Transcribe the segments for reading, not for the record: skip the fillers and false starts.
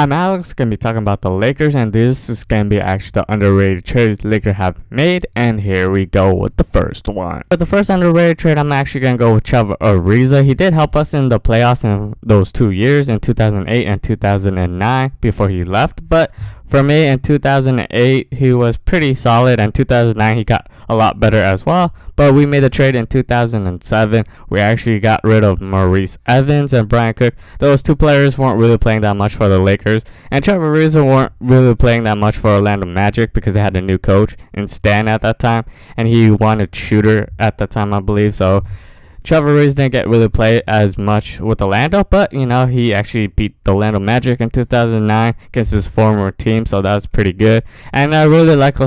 I'm Alex, gonna be talking about the Lakers, and this is gonna be actually the underrated trades the Lakers have made. And here we go with the first one. For the first underrated trade, I'm actually gonna go with Trevor Ariza. He did help us in the playoffs in those 2 years, in 2008 and 2009, before he left. But for me, in 2008, he was pretty solid, and 2009 he got a lot better as well. But we made a trade in 2007. We actually got rid of Maurice Evans and Brian Cook. Those two players weren't really playing that much for the Lakers, and Trevor Ariza weren't really playing that much for Orlando Magic because they had a new coach in Stan at that time, and he wanted shooter at that time, I believe. So Trevor Ariza didn't get really play as much with Orlando, but he actually beat the Orlando Magic in 2009 against his former team, so that was pretty good. And I really like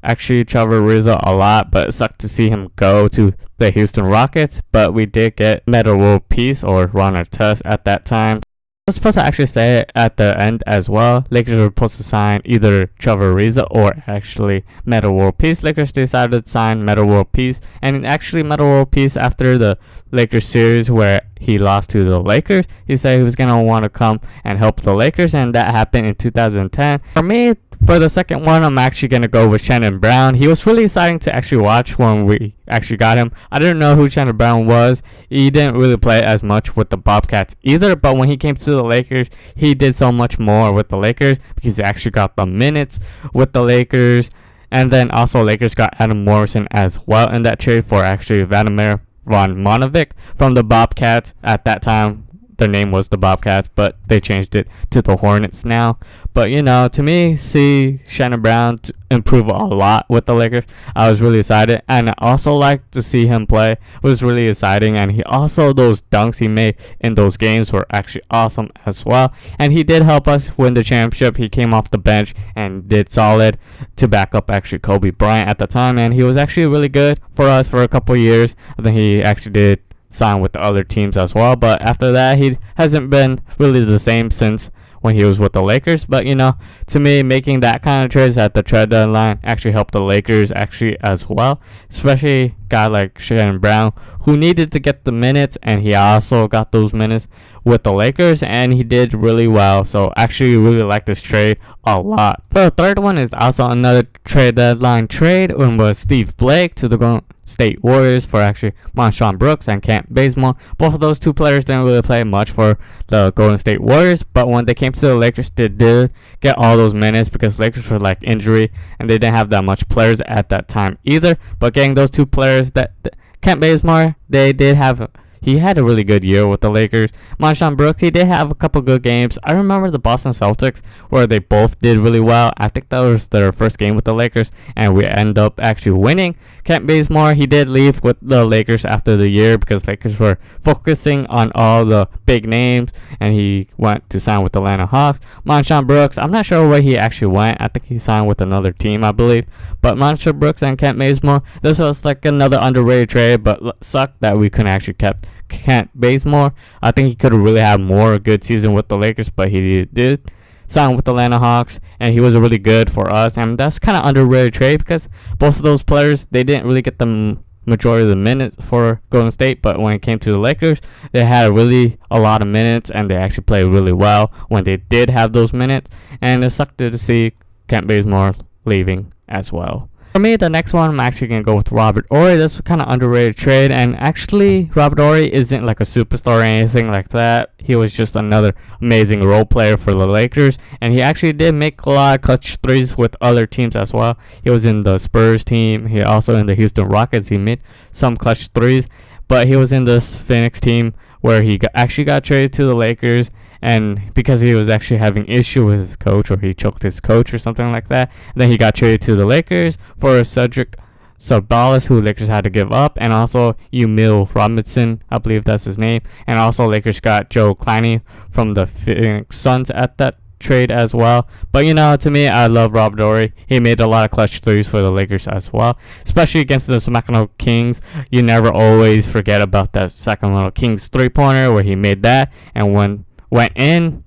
actually Trevor Ariza a lot, but it sucked to see him go to the Houston Rockets. But we did get Metta World Peace or Ron Artest at that time. I was supposed to actually say it at the end as well. Lakers were supposed to sign either Trevor Ariza or actually Metta World Peace. Lakers decided to sign Metta World Peace, and actually Metta World Peace, after the Lakers series where he lost to the Lakers, he said he was going to want to come and help the Lakers, and that happened in 2010. For me, for the second one, I'm actually going to go with Shannon Brown. He was really exciting to actually watch when we actually got him. I didn't know who Shannon Brown was. He didn't really play as much with the Bobcats either, but when he came to the Lakers, he did so much more with the Lakers because he actually got the minutes with the Lakers. And then also Lakers got Adam Morrison as well in that trade for actually Vladimir Von Monovic from the Bobcats. At that time, their name was the Bobcats, but they changed it to the Hornets now. But to me, see Shannon Brown improve a lot with the Lakers, I was really excited, and I also liked to see him play. It was really exciting, and he also, those dunks he made in those games were actually awesome as well. And he did help us win the championship. He came off the bench and did solid to back up actually Kobe Bryant at the time, and he was actually really good for us for a couple years. I think he actually did sign with the other teams as well, but after that he hasn't been really the same since when he was with the Lakers. But to me, making that kind of trades at the trade deadline actually helped the Lakers actually as well, especially a guy like Shannon Brown who needed to get the minutes, and he also got those minutes with the Lakers, and he did really well. So actually really like this trade a lot. The third one is also another trade deadline trade, and was Steve Blake to the Golden State Warriors for actually MarShon Brooks and Kent Bazemore. Both of those two players didn't really play much for the Golden State Warriors, but when they came to the Lakers, they did get all those minutes because Lakers were like injury and they didn't have that much players at that time either. But getting those two players, that Kent Bazemore, he had a really good year with the Lakers. MarShon Brooks, he did have a couple good games. I remember the Boston Celtics where they both did really well. I think that was their first game with the Lakers, and we end up actually winning. Kent Bazemore, he did leave with the Lakers after the year because Lakers were focusing on all the big names, and he went to sign with the Atlanta Hawks. MarShon Brooks, I'm not sure where he actually went. I think he signed with another team, I believe. But MarShon Brooks and Kent Bazemore, this was like another underrated trade, but sucked that we couldn't actually kept Kent Bazemore. I think he could have really had more good season with the Lakers, but he did sign with the Atlanta Hawks, and he was really good for us. And that's kind of underrated trade because both of those players, they didn't really get the majority of the minutes for Golden State, but when it came to the Lakers, they had really a lot of minutes, and they actually played really well when they did have those minutes. And it sucked to see Kent Bazemore leaving as well. For me, the next one, I'm actually going to go with Robert Horry. This was kind of underrated trade, and actually, Robert Horry isn't like a superstar or anything like that. He was just another amazing role player for the Lakers, and he actually did make a lot of clutch threes with other teams as well. He was in the Spurs team. He also in the Houston Rockets. He made some clutch threes, but he was in this Phoenix team where he actually got traded to the Lakers, and because he was actually having issue with his coach, or he choked his coach or something like that, then he got traded to the Lakers for Cedric Sabalas, who Lakers had to give up, and also Emil Robinson, I believe that's his name, and also Lakers got Joe Clancy from the Phoenix Suns at that trade as well. But to me, I love Robert Horry. He made a lot of clutch threes for the Lakers as well, especially against the Sacramento Kings. You never always forget about that Sacramento Kings 3-pointer where he made that and went in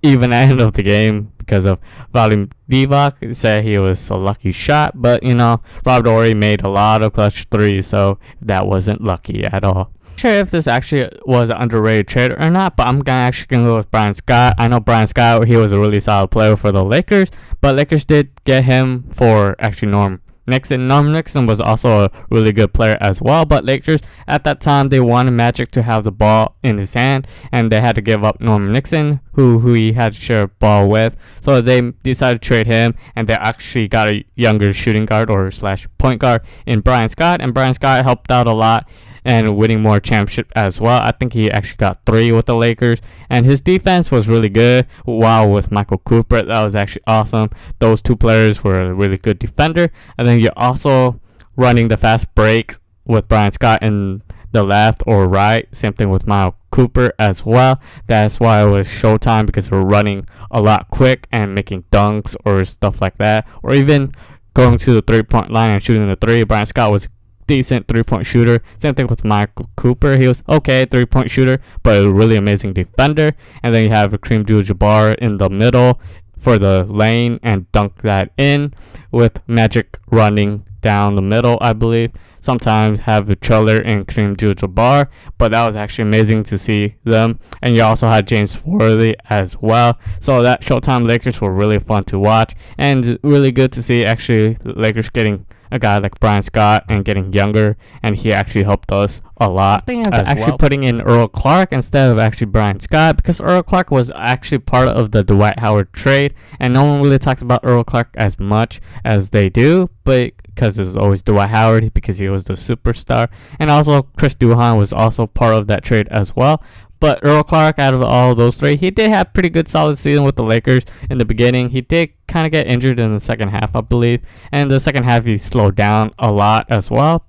even at the end of the game because of Vadim Divac. Said he was a lucky shot, but you know, Robert Horry made a lot of clutch threes, so that wasn't lucky at all. Sure if this actually was an underrated trade or not, but I'm actually gonna go with Brian Scott. I know Brian Scott, he was a really solid player for the Lakers, but Lakers did get him for actually Norm Nixon. Norm Nixon was also a really good player as well, but Lakers at that time, they wanted Magic to have the ball in his hand, and they had to give up Norm Nixon, who he had to share ball with. So they decided to trade him, and they actually got a younger shooting guard or slash point guard in Brian Scott, and Brian Scott helped out a lot and winning more championship as well. I think he actually got 3 with the Lakers, and his defense was really good. Wow, with Michael Cooper, that was actually awesome. Those 2 players were a really good defender, and then you're also running the fast breaks with Brian Scott in the left or right. Same thing with Michael Cooper as well. That's why it was Showtime, because we're running a lot quick and making dunks or stuff like that, or even going to the 3-point line and shooting the 3. Brian Scott was decent 3-point shooter. Same thing with Michael Cooper. He was okay 3-point shooter, but a really amazing defender. And then you have Kareem Abdul-Jabbar in the middle for the lane and dunk that in, with Magic running down the middle, I believe. Sometimes have each other and Kareem Abdul-Jabbar, but that was actually amazing to see them. And you also had James Worthy as well. So that Showtime Lakers were really fun to watch, and really good to see actually the Lakers getting a guy like Brian Scott and getting younger, and he actually helped us a lot. Thinking of actually putting in Earl Clark instead of actually Brian Scott, because Earl Clark was actually part of the Dwight Howard trade, and no one really talks about Earl Clark as much as they do, but because there's always Dwight Howard, because he was the superstar, and also Chris Duhon was also part of that trade as well. But Earl Clark, out of all those 3, he did have pretty good solid season with the Lakers in the beginning. He did kind of get injured in the second half, I believe. And the second half, he slowed down a lot as well.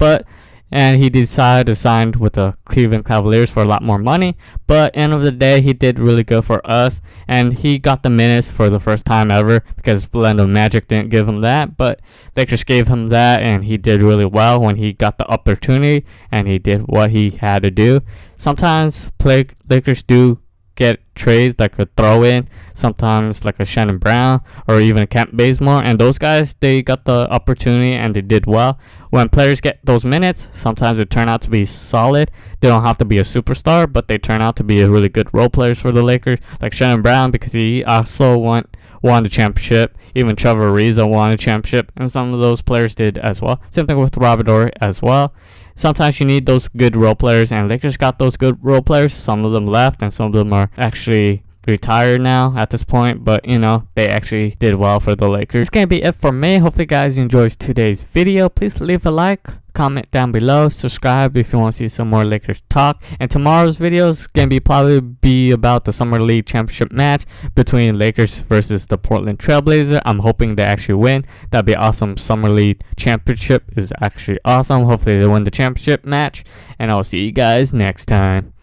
And he decided to sign with the Cleveland Cavaliers for a lot more money. But end of the day, he did really good for us. And he got the minutes for the first time ever, because Orlando Magic didn't give him that. But Lakers gave him that, and he did really well when he got the opportunity. And he did what he had to do. Sometimes Lakers do get trades like a throw-in, sometimes like a Shannon Brown or even a Kent Bazemore, and those guys, they got the opportunity and they did well. When players get those minutes, sometimes they turn out to be solid. They don't have to be a superstar, but they turn out to be a really good role players for the Lakers, like Shannon Brown, because he also won the championship. Even Trevor Ariza won a championship, and some of those players did as well. Same thing with Robert Horry as well. Sometimes you need those good role players, and Lakers got those good role players. Some of them left, and some of them are actually retired now at this point, but you know, they actually did well for the Lakers. It's gonna be it for me. Hopefully guys enjoyed today's video. Please leave a like, comment down below, subscribe if you want to see some more Lakers talk, and tomorrow's video is gonna probably be about the Summer League championship match between Lakers versus the Portland Trailblazers. I'm hoping they actually win. That'd be awesome. Summer League championship is actually awesome. Hopefully they win the championship match, and I'll see you guys next time.